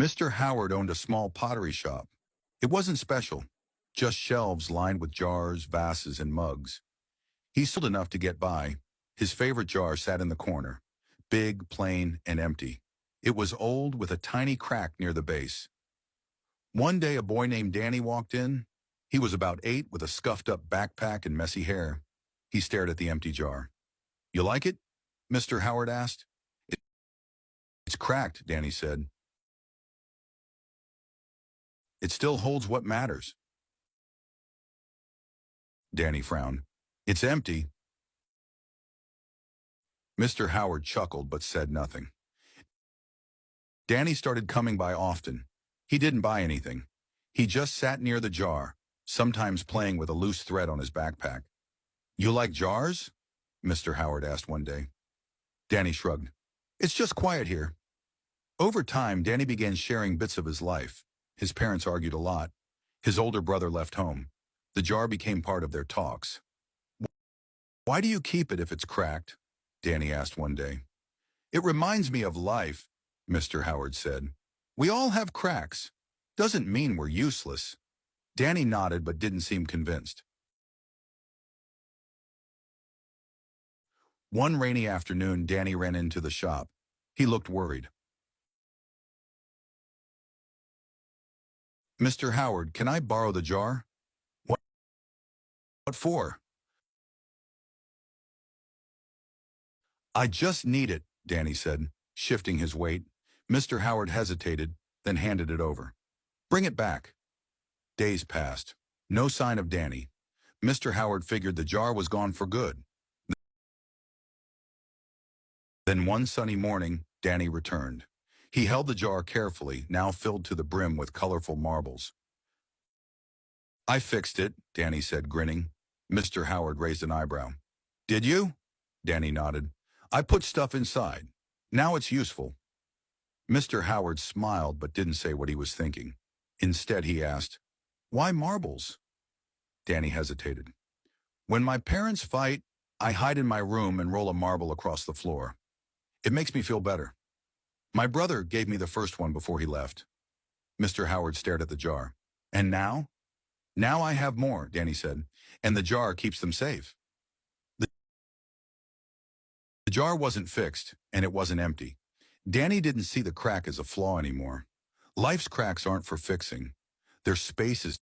Mr. Howard owned a small pottery shop. It wasn't special, just shelves lined with jars, vases, and mugs. He sold enough to get by. His favorite jar sat in the corner, big, plain, and empty. It was old with a tiny crack near the base. One day a boy named Danny walked in. He was about 8 with a scuffed-up backpack and messy hair. He stared at the empty jar. "You like it?" Mr. Howard asked. "It's cracked," Danny said. "It still holds what matters." Danny frowned. "It's empty." Mr. Howard chuckled but said nothing. Danny started coming by often. He didn't buy anything. He just sat near the jar, sometimes playing with a loose thread on his backpack. "You like jars?" Mr. Howard asked one day. Danny shrugged. "It's just quiet here." Over time, Danny began sharing bits of his life. His parents argued a lot. His older brother left home. The jar became part of their talks. "Why do you keep it if it's cracked?" Danny asked one day. "It reminds me of life," Mr. Howard said. "We all have cracks. Doesn't mean we're useless." Danny nodded but didn't seem convinced. One rainy afternoon, Danny ran into the shop. He looked worried. "Mr. Howard, can I borrow the jar?" "What for?" "I just need it," Danny said, shifting his weight. Mr. Howard hesitated, then handed it over. "Bring it back." Days passed. No sign of Danny. Mr. Howard figured the jar was gone for good. Then one sunny morning, Danny returned. He held the jar carefully, now filled to the brim with colorful marbles. "I fixed it," Danny said, grinning. Mr. Howard raised an eyebrow. "Did you?" Danny nodded. "I put stuff inside. Now it's useful." Mr. Howard smiled but didn't say what he was thinking. Instead, he asked, "Why marbles?" Danny hesitated. "When my parents fight, I hide in my room and roll a marble across the floor. It makes me feel better. My brother gave me the first one before he left." Mr. Howard stared at the jar. "And now?" "Now I have more," Danny said, "and the jar keeps them safe." The jar wasn't fixed, and it wasn't empty. Danny didn't see the crack as a flaw anymore. Life's cracks aren't for fixing. They're spaces